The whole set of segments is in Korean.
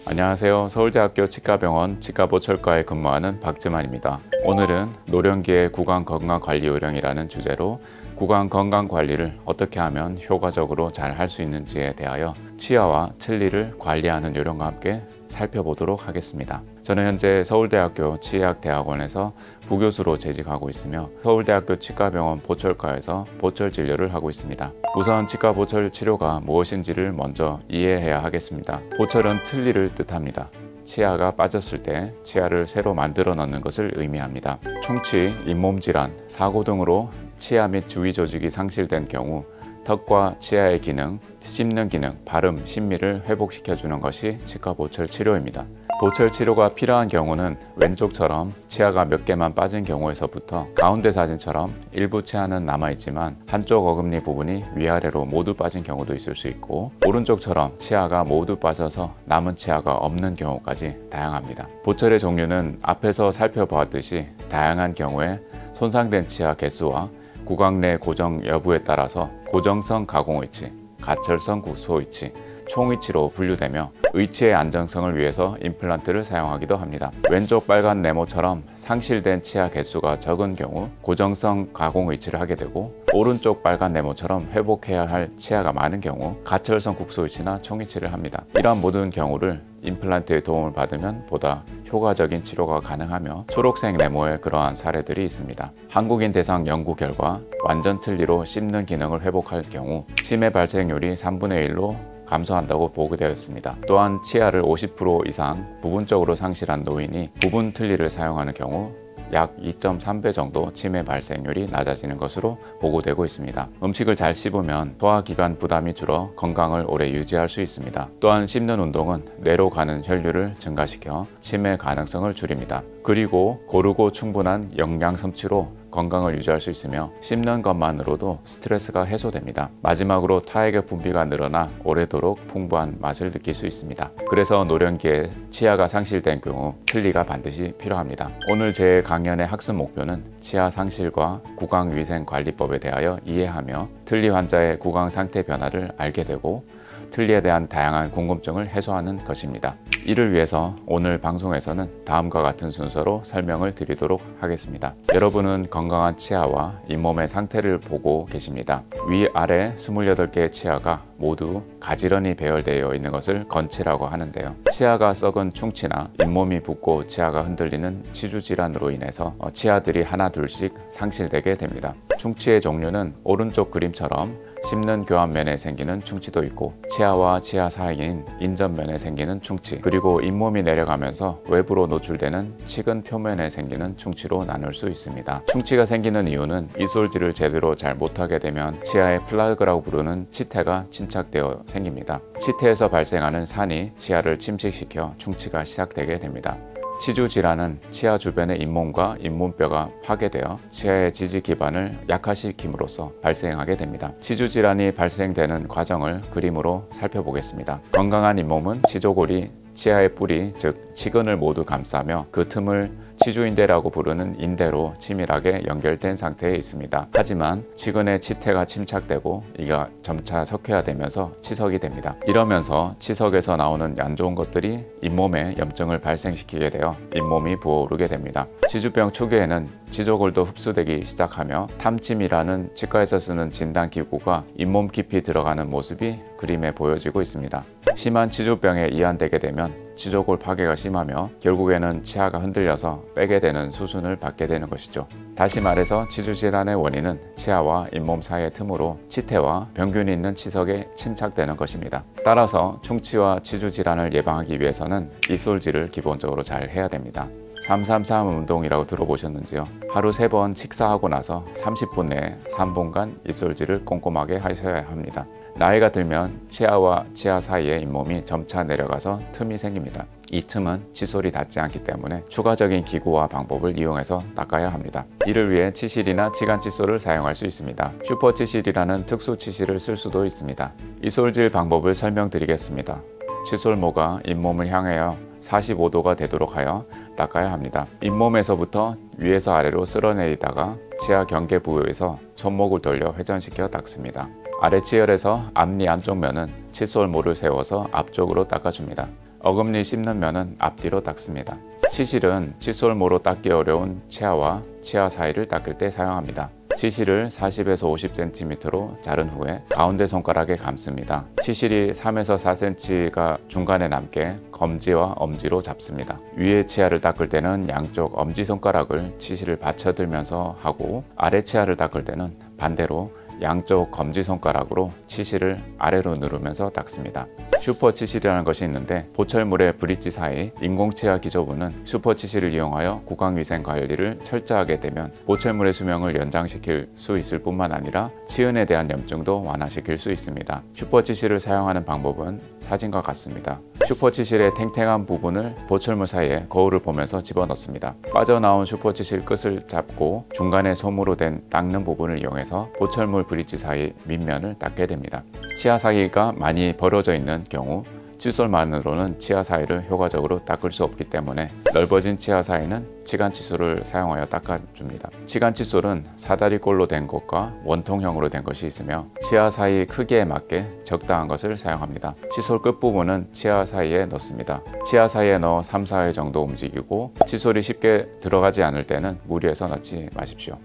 안녕하세요. 서울대학교 치과병원 치과보철과에 근무하는 박지만입니다. 오늘은 노령기의 구강건강관리 요령이라는 주제로 구강건강관리를 어떻게 하면 효과적으로 잘 할 수 있는지에 대하여 치아와 틀니를 관리하는 요령과 함께 살펴보도록 하겠습니다. 저는 현재 서울대학교 치의학대학원에서 부교수로 재직하고 있으며 서울대학교 치과병원 보철과에서 보철 진료를 하고 있습니다. 우선 치과 보철 치료가 무엇인지를 먼저 이해해야 하겠습니다. 보철은 틀니를 뜻합니다. 치아가 빠졌을 때 치아를 새로 만들어 넣는 것을 의미합니다. 충치, 잇몸 질환, 사고 등으로 치아 및 주위 조직이 상실된 경우 턱과 치아의 기능, 씹는 기능, 발음, 심미를 회복시켜주는 것이 치과 보철 치료입니다. 보철 치료가 필요한 경우는 왼쪽처럼 치아가 몇 개만 빠진 경우에서부터 가운데 사진처럼 일부 치아는 남아있지만 한쪽 어금니 부분이 위아래로 모두 빠진 경우도 있을 수 있고, 오른쪽처럼 치아가 모두 빠져서 남은 치아가 없는 경우까지 다양합니다. 보철의 종류는 앞에서 살펴보았듯이 다양한 경우에 손상된 치아 개수와 구강 내 고정 여부에 따라서 고정성 가공의치, 가철성 국소의치, 총의치로 분류되며 의치의 안정성을 위해서 임플란트를 사용하기도 합니다. 왼쪽 빨간 네모처럼 상실된 치아 개수가 적은 경우 고정성 가공의치를 하게 되고, 오른쪽 빨간 네모처럼 회복해야 할 치아가 많은 경우 가철성 국소의치나 총의치를 합니다. 이러한 모든 경우를 임플란트의 도움을 받으면 보다 효과적인 치료가 가능하며 초록색 네모의 그러한 사례들이 있습니다. 한국인 대상 연구 결과 완전 틀니로 씹는 기능을 회복할 경우 치매 발생률이 3분의 1로 감소한다고 보고되었습니다. 또한 치아를 50% 이상 부분적으로 상실한 노인이 부분 틀니를 사용하는 경우 약 2.3배 정도 치매 발생률이 낮아지는 것으로 보고되고 있습니다. 음식을 잘 씹으면 소화기관 부담이 줄어 건강을 오래 유지할 수 있습니다. 또한 씹는 운동은 뇌로 가는 혈류를 증가시켜 치매 가능성을 줄입니다. 그리고 고르고 충분한 영양 섭취로 건강을 유지할 수 있으며 씹는 것만으로도 스트레스가 해소됩니다. 마지막으로 타액의 분비가 늘어나 오래도록 풍부한 맛을 느낄 수 있습니다. 그래서 노령기에 치아가 상실된 경우 틀니가 반드시 필요합니다. 오늘 제 강연의 학습 목표는 치아 상실과 구강위생관리법에 대하여 이해하며 틀니 환자의 구강 상태 변화를 알게 되고 틀니에 대한 다양한 궁금증을 해소하는 것입니다. 이를 위해서 오늘 방송에서는 다음과 같은 순서로 설명을 드리도록 하겠습니다. 여러분은 건강한 치아와 잇몸의 상태를 보고 계십니다. 위아래 28개의 치아가 모두 가지런히 배열되어 있는 것을 건치라고 하는데요. 치아가 썩은 충치나 잇몸이 붓고 치아가 흔들리는 치주 질환으로 인해서 치아들이 하나 둘씩 상실되게 됩니다. 충치의 종류는 오른쪽 그림처럼 씹는 교환면에 생기는 충치도 있고, 치아와 치아 사이인 인접면에 생기는 충치, 그리고 잇몸이 내려가면서 외부로 노출되는 치근 표면에 생기는 충치로 나눌 수 있습니다. 충치가 생기는 이유는 이솔질을 제대로 잘 못하게 되면 치아에 플라그라고 부르는 치태가 침착되어 생깁니다. 치태에서 발생하는 산이 치아를 침식시켜 충치가 시작되게 됩니다. 치주 질환은 치아 주변의 잇몸과 잇몸뼈가 파괴되어 치아의 지지 기반을 약화시킴으로써 발생하게 됩니다. 치주 질환이 발생되는 과정을 그림으로 살펴보겠습니다. 건강한 잇몸은 치조골이 치아의 뿌리, 즉 치근을 모두 감싸며 그 틈을 치주인대라고 부르는 인대로 치밀하게 연결된 상태에 있습니다. 하지만 치근의 치태가 침착되고 이가 점차 석회화되면서 치석이 됩니다. 이러면서 치석에서 나오는 안 좋은 것들이 잇몸에 염증을 발생시키게 되어 잇몸이 부어오르게 됩니다. 치주병 초기에는 치조골도 흡수되기 시작하며 탐침이라는 치과에서 쓰는 진단기구가 잇몸 깊이 들어가는 모습이 그림에 보여지고 있습니다. 심한 치주병에 이완되게 되면 치조골 파괴가 심하며 결국에는 치아가 흔들려서 빼게 되는 수순을 받게 되는 것이죠. 다시 말해서 치주 질환의 원인은 치아와 잇몸 사이의 틈으로 치태와 병균이 있는 치석에 침착되는 것입니다. 따라서 충치와 치주 질환을 예방하기 위해서는 이솔질을 기본적으로 잘 해야 됩니다. 333 운동이라고 들어보셨는지요? 하루 3번 식사하고 나서 30분 내에 3분간 이솔질을 꼼꼼하게 하셔야 합니다. 나이가 들면 치아와 치아 사이의 잇몸이 점차 내려가서 틈이 생깁니다. 이 틈은 칫솔이 닿지 않기 때문에 추가적인 기구와 방법을 이용해서 닦아야 합니다. 이를 위해 치실이나 치간 칫솔을 사용할 수 있습니다. 슈퍼 치실이라는 특수 치실을 쓸 수도 있습니다. 이솔질 방법을 설명드리겠습니다. 칫솔모가 잇몸을 향하여 45도가 되도록 하여 닦아야 합니다. 잇몸에서부터 위에서 아래로 쓸어내리다가 치아 경계 부위에서 손목을 돌려 회전시켜 닦습니다. 아래치열에서 앞니 안쪽 면은 칫솔모를 세워서 앞쪽으로 닦아줍니다. 어금니 씹는 면은 앞뒤로 닦습니다. 치실은 칫솔모로 닦기 어려운 치아와 치아 사이를 닦을 때 사용합니다. 치실을 40에서 50cm로 자른 후에 가운데 손가락에 감습니다. 치실이 3에서 4cm가 중간에 남게 검지와 엄지로 잡습니다. 위에 치아를 닦을 때는 양쪽 엄지손가락을 치실을 받쳐들면서 하고, 아래 치아를 닦을 때는 반대로 양쪽 검지손가락으로 치실을 아래로 누르면서 닦습니다. 슈퍼치실이라는 것이 있는데, 보철물의 브릿지 사이 인공치아 기조부는 슈퍼치실을 이용하여 구강위생 관리를 철저하게 되면 보철물의 수명을 연장시킬 수 있을 뿐만 아니라 치은에 대한 염증도 완화시킬 수 있습니다. 슈퍼치실을 사용하는 방법은 사진과 같습니다. 슈퍼치실의 탱탱한 부분을 보철물 사이에 거울을 보면서 집어넣습니다. 빠져나온 슈퍼치실 끝을 잡고 중간에 솜으로 된 닦는 부분을 이용해서 보철물 브릿지 사이 밑면을 닦게 됩니다. 치아 사이가 많이 벌어져 있는 경우 칫솔만으로는 치아 사이를 효과적으로 닦을 수 없기 때문에 넓어진 치아 사이는 치간칫솔을 사용하여 닦아줍니다. 치간칫솔은 사다리꼴로 된 것과 원통형으로 된 것이 있으며 치아 사이 크기에 맞게 적당한 것을 사용합니다. 칫솔 끝부분은 치아 사이에 넣습니다. 치아 사이에 넣어 3, 4회 정도 움직이고 칫솔이 쉽게 들어가지 않을 때는 무리해서 넣지 마십시오.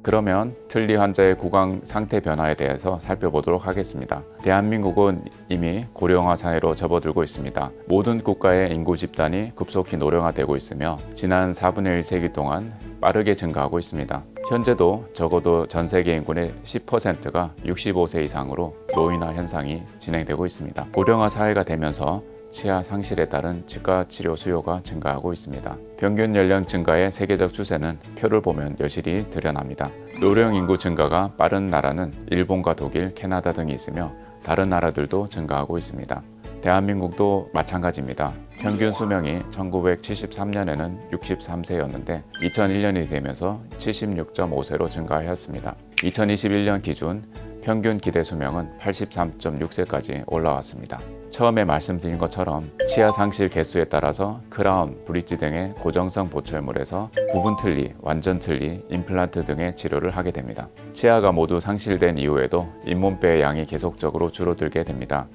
그러면 틀니 환자의 구강 상태 변화에 대해서 살펴보도록 하겠습니다. 대한민국은 이미 고령화 사회로 접어들고 있습니다. 모든 국가의 인구 집단이 급속히 노령화되고 있으며 지난 4분의 1세기 동안 빠르게 증가하고 있습니다. 현재도 적어도 전 세계 인구의 10%가 65세 이상으로 노인화 현상이 진행되고 있습니다. 고령화 사회가 되면서 치아 상실에 따른 치과 치료 수요가 증가하고 있습니다. 평균 연령 증가의 세계적 추세는 표를 보면 여실히 드러납니다. 노령 인구 증가가 빠른 나라는 일본과 독일, 캐나다 등이 있으며 다른 나라들도 증가하고 있습니다. 대한민국도 마찬가지입니다. 평균 수명이 1973년에는 63세였는데 2001년이 되면서 76.5세로 증가하였습니다. 2021년 기준 평균 기대 수명은 83.6세까지 올라왔습니다. 처음에 말씀드린 것처럼 치아 상실 개수에 따라서 크라운, 브릿지 등의 고정성 보철물에서 부분 틀니, 완전 틀니, 임플란트 등의 치료를 하게 됩니다. 치아가 모두 상실된 이후에도 잇몸뼈의 양이 계속적으로 줄어들게 됩니다.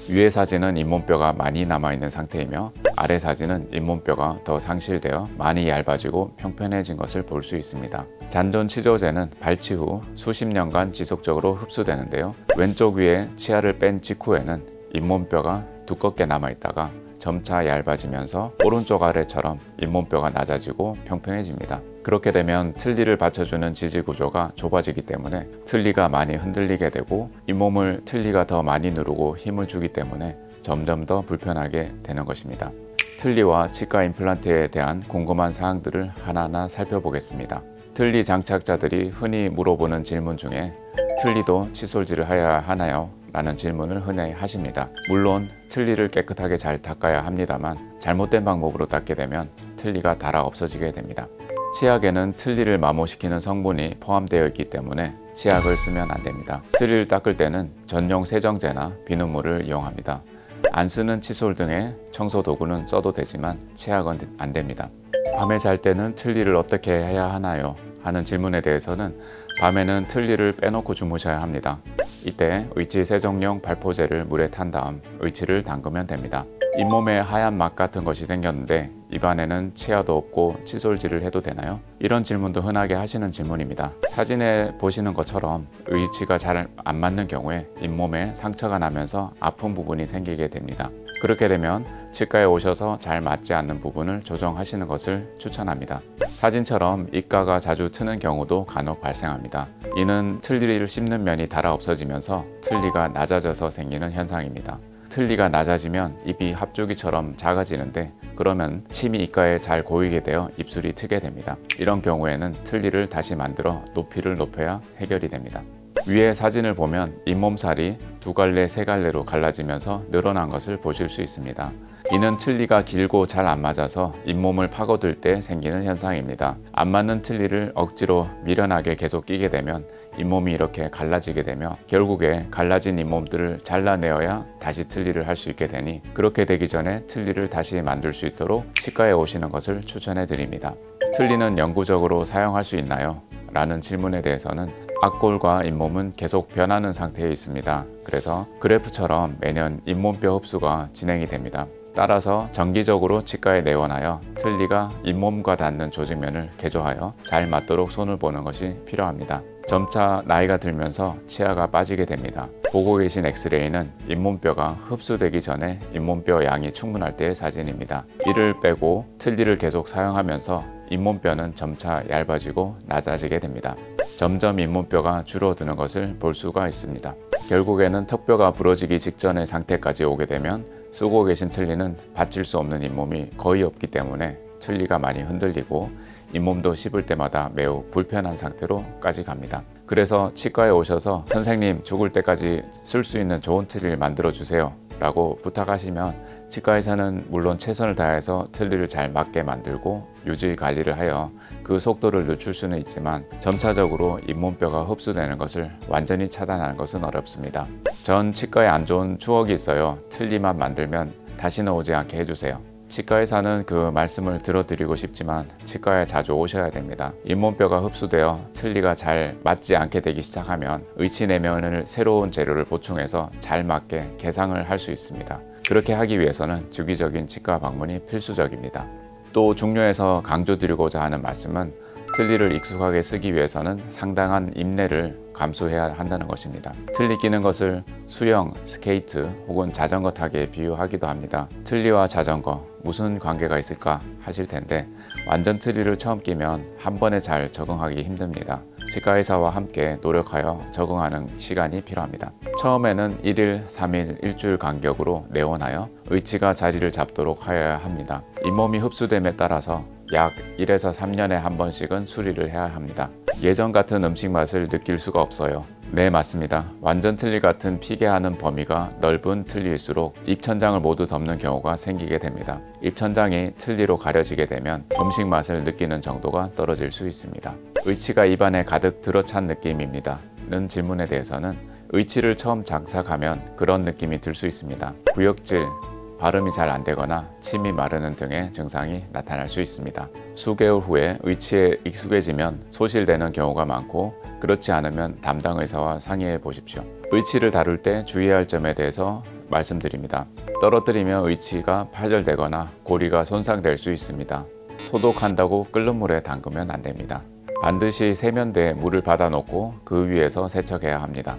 위의 사진은 잇몸뼈가 많이 남아있는 상태이며 아래 사진은 잇몸뼈가 더 상실되어 많이 얇아지고 평평해진 것을 볼 수 있습니다. 잔존 치조제는 발치 후 수십 년간 지속적으로 흡수되는데요. 왼쪽 위에 치아를 뺀 직후에는 잇몸뼈가 두껍게 남아있다가 점차 얇아지면서 오른쪽 아래처럼 잇몸뼈가 낮아지고 평평해집니다. 그렇게 되면 틀니를 받쳐주는 지지 구조가 좁아지기 때문에 틀니가 많이 흔들리게 되고 잇몸을 틀니가 더 많이 누르고 힘을 주기 때문에 점점 더 불편하게 되는 것입니다. 틀니와 치과 임플란트에 대한 궁금한 사항들을 하나하나 살펴보겠습니다. 틀니 장착자들이 흔히 물어보는 질문 중에 틀니도 칫솔질을 해야 하나요? 라는 질문을 흔히 하십니다. 물론 틀니를 깨끗하게 잘 닦아야 합니다만 잘못된 방법으로 닦게 되면 틀니가 닳아 없어지게 됩니다. 치약에는 틀니를 마모시키는 성분이 포함되어 있기 때문에 치약을 쓰면 안 됩니다. 틀니를 닦을 때는 전용 세정제나 비눗물을 이용합니다. 안 쓰는 칫솔 등의 청소 도구는 써도 되지만 치약은 안 됩니다. 밤에 잘 때는 틀니를 어떻게 해야 하나요? 하는 질문에 대해서는 밤에는 틀니를 빼놓고 주무셔야 합니다. 이때 의치 세정용 발포제를 물에 탄 다음 의치를 담그면 됩니다. 잇몸에 하얀 막 같은 것이 생겼는데 입안에는 치아도 없고 칫솔질을 해도 되나요? 이런 질문도 흔하게 하시는 질문입니다. 사진에 보시는 것처럼 의치가 잘 안 맞는 경우에 잇몸에 상처가 나면서 아픈 부분이 생기게 됩니다. 그렇게 되면 치과에 오셔서 잘 맞지 않는 부분을 조정하시는 것을 추천합니다. 사진처럼 입가가 자주 트는 경우도 간혹 발생합니다. 이는 틀니를 씹는 면이 닳아 없어지면서 틀니가 낮아져서 생기는 현상입니다. 틀니가 낮아지면 입이 합주기처럼 작아지는데 그러면 침이 입가에 잘 고이게 되어 입술이 트게 됩니다. 이런 경우에는 틀니를 다시 만들어 높이를 높여야 해결이 됩니다. 위의 사진을 보면 잇몸살이 두 갈래, 세 갈래로 갈라지면서 늘어난 것을 보실 수 있습니다. 이는 틀니가 길고 잘 안 맞아서 잇몸을 파고들 때 생기는 현상입니다. 안 맞는 틀니를 억지로 미련하게 계속 끼게 되면 잇몸이 이렇게 갈라지게 되며 결국에 갈라진 잇몸들을 잘라내어야 다시 틀니를 할 수 있게 되니 그렇게 되기 전에 틀니를 다시 만들 수 있도록 치과에 오시는 것을 추천해 드립니다. 틀니는 영구적으로 사용할 수 있나요? 라는 질문에 대해서는 앞골과 잇몸은 계속 변하는 상태에 있습니다. 그래서 그래프처럼 매년 잇몸뼈 흡수가 진행이 됩니다. 따라서 정기적으로 치과에 내원하여 틀니가 잇몸과 닿는 조직면을 개조하여 잘 맞도록 손을 보는 것이 필요합니다. 점차 나이가 들면서 치아가 빠지게 됩니다. 보고 계신 엑스레이는 잇몸뼈가 흡수되기 전에 잇몸뼈 양이 충분할 때의 사진입니다. 이를 빼고 틀니를 계속 사용하면서 잇몸뼈는 점차 얇아지고 낮아지게 됩니다. 점점 잇몸뼈가 줄어드는 것을 볼 수가 있습니다. 결국에는 턱뼈가 부러지기 직전의 상태까지 오게 되면 쓰고 계신 틀니는 받칠 수 없는 잇몸이 거의 없기 때문에 틀니가 많이 흔들리고 잇몸도 씹을 때마다 매우 불편한 상태로까지 갑니다. 그래서 치과에 오셔서 선생님 죽을 때까지 쓸 수 있는 좋은 틀니를 만들어 주세요 라고 부탁하시면 치과에서는 물론 최선을 다해서 틀니를 잘 맞게 만들고 유지 관리를 하여 그 속도를 늦출 수는 있지만 점차적으로 잇몸뼈가 흡수되는 것을 완전히 차단하는 것은 어렵습니다. 전 치과에 안 좋은 추억이 있어요. 틀니만 만들면 다시는 오지 않게 해주세요. 치과의사는 그 말씀을 들어드리고 싶지만 치과에 자주 오셔야 됩니다. 잇몸뼈가 흡수되어 틀니가 잘 맞지 않게 되기 시작하면 의치 내면을 새로운 재료를 보충해서 잘 맞게 개상을 할 수 있습니다. 그렇게 하기 위해서는 주기적인 치과 방문이 필수적입니다. 또 중요해서 강조드리고자 하는 말씀은 틀니를 익숙하게 쓰기 위해서는 상당한 인내를 감수해야 한다는 것입니다. 틀니 끼는 것을 수영, 스케이트 혹은 자전거 타기에 비유하기도 합니다. 틀니와 자전거 무슨 관계가 있을까 하실 텐데 완전 틀니를 처음 끼면 한 번에 잘 적응하기 힘듭니다. 치과의사와 함께 노력하여 적응하는 시간이 필요합니다. 처음에는 1일, 3일, 일주일 간격으로 내원하여 의치가 자리를 잡도록 하여야 합니다. 잇몸이 흡수됨에 따라서 약 1에서 3년에 한 번씩은 수리를 해야 합니다. 예전 같은 음식 맛을 느낄 수가 없어요. 네, 맞습니다. 완전 틀니 같은 피게하는 범위가 넓은 틀니일수록 입천장을 모두 덮는 경우가 생기게 됩니다. 입천장이 틀니로 가려지게 되면 음식 맛을 느끼는 정도가 떨어질 수 있습니다. 의치가 입안에 가득 들어찬 느낌입니다. 는 질문에 대해서는 의치를 처음 장착하면 그런 느낌이 들 수 있습니다. 구역질, 발음이 잘 안되거나 침이 마르는 등의 증상이 나타날 수 있습니다. 수개월 후에 의치에 익숙해지면 소실되는 경우가 많고 그렇지 않으면 담당 의사와 상의해 보십시오. 의치를 다룰 때 주의해야 할 점에 대해서 말씀드립니다. 떨어뜨리면 의치가 파절되거나 고리가 손상될 수 있습니다. 소독한다고 끓는 물에 담그면 안 됩니다. 반드시 세면대에 물을 받아 놓고 그 위에서 세척해야 합니다.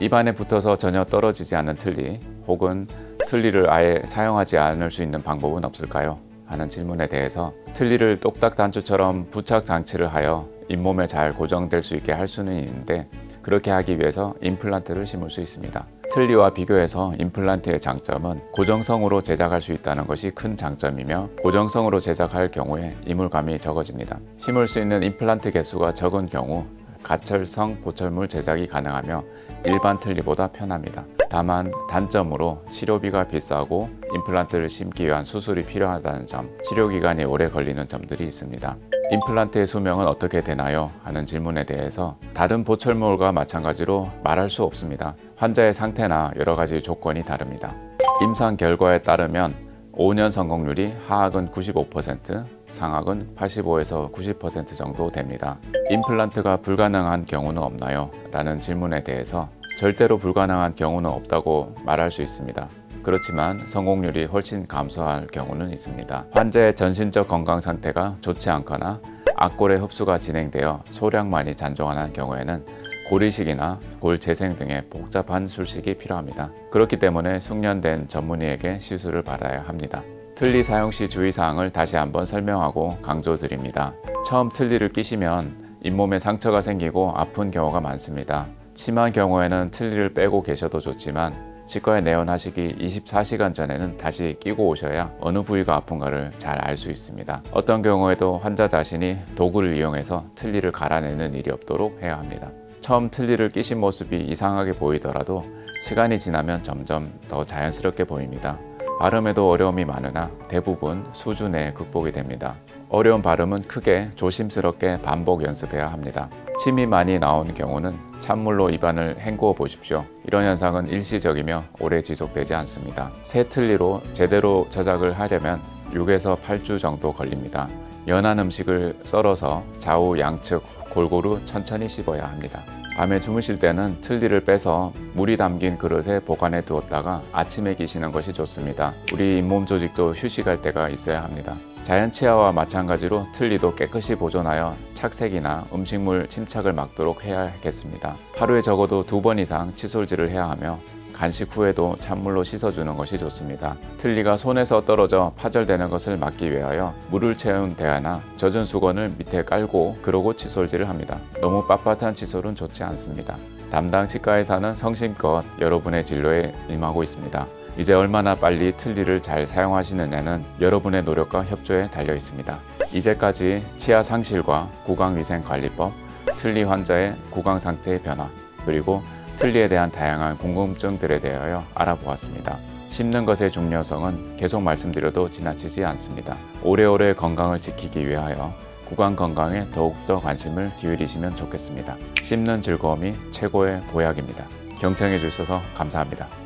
입안에 붙어서 전혀 떨어지지 않는 틀니 혹은 틀니를 아예 사용하지 않을 수 있는 방법은 없을까요? 하는 질문에 대해서 틀니를 똑딱 단추처럼 부착 장치를 하여 잇몸에 잘 고정될 수 있게 할 수는 있는데 그렇게 하기 위해서 임플란트를 심을 수 있습니다. 틀니와 비교해서 임플란트의 장점은 고정성으로 제작할 수 있다는 것이 큰 장점이며 고정성으로 제작할 경우에 이물감이 적어집니다. 심을 수 있는 임플란트 개수가 적은 경우 가철성 보철물 제작이 가능하며 일반 틀니보다 편합니다. 다만 단점으로 치료비가 비싸고 임플란트를 심기 위한 수술이 필요하다는 점, 치료기간이 오래 걸리는 점들이 있습니다. 임플란트의 수명은 어떻게 되나요? 하는 질문에 대해서 다른 보철물과 마찬가지로 말할 수 없습니다. 환자의 상태나 여러 가지 조건이 다릅니다. 임상 결과에 따르면 5년 성공률이 하악은 95%, 상악은 85에서 90% 정도 됩니다. 임플란트가 불가능한 경우는 없나요? 라는 질문에 대해서 절대로 불가능한 경우는 없다고 말할 수 있습니다. 그렇지만 성공률이 훨씬 감소할 경우는 있습니다. 환자의 전신적 건강 상태가 좋지 않거나 앞골의 흡수가 진행되어 소량만이 잔존하는 경우에는 골이식이나 골 재생 등의 복잡한 술식이 필요합니다. 그렇기 때문에 숙련된 전문의에게 시술을 받아야 합니다. 틀니 사용 시 주의사항을 다시 한번 설명하고 강조드립니다. 처음 틀니를 끼시면 잇몸에 상처가 생기고 아픈 경우가 많습니다. 심한 경우에는 틀니를 빼고 계셔도 좋지만 치과에 내원하시기 24시간 전에는 다시 끼고 오셔야 어느 부위가 아픈가를 잘 알 수 있습니다. 어떤 경우에도 환자 자신이 도구를 이용해서 틀니를 갈아내는 일이 없도록 해야 합니다. 처음 틀니를 끼신 모습이 이상하게 보이더라도 시간이 지나면 점점 더 자연스럽게 보입니다. 발음에도 어려움이 많으나 대부분 수주 내에 극복이 됩니다. 어려운 발음은 크게 조심스럽게 반복 연습해야 합니다. 침이 많이 나온 경우는 찬물로 입안을 헹구어 보십시오. 이런 현상은 일시적이며 오래 지속되지 않습니다. 새 틀니로 제대로 저작을 하려면 6에서 8주 정도 걸립니다. 연한 음식을 썰어서 좌우 양측 골고루 천천히 씹어야 합니다. 밤에 주무실 때는 틀니를 빼서 물이 담긴 그릇에 보관해 두었다가 아침에 기시는 것이 좋습니다. 우리 잇몸 조직도 휴식할 때가 있어야 합니다. 자연 치아와 마찬가지로 틀니도 깨끗이 보존하여 착색이나 음식물 침착을 막도록 해야겠습니다. 하루에 적어도 2번 이상 칫솔질을 해야 하며 간식 후에도 찬물로 씻어주는 것이 좋습니다. 틀니가 손에서 떨어져 파절되는 것을 막기 위하여 물을 채운 대야나 젖은 수건을 밑에 깔고 그러고 칫솔질을 합니다. 너무 빳빳한 칫솔은 좋지 않습니다. 담당 치과의사는 성심껏 여러분의 진료에 임하고 있습니다. 이제 얼마나 빨리 틀니를 잘 사용하시느냐는 여러분의 노력과 협조에 달려 있습니다. 이제까지 치아 상실과 구강위생관리법, 틀니 환자의 구강 상태의 변화, 그리고 틀니에 대한 다양한 궁금증들에 대하여 알아보았습니다. 씹는 것의 중요성은 계속 말씀드려도 지나치지 않습니다. 오래오래 건강을 지키기 위하여 구강 건강에 더욱더 관심을 기울이시면 좋겠습니다. 씹는 즐거움이 최고의 보약입니다. 경청해 주셔서 감사합니다.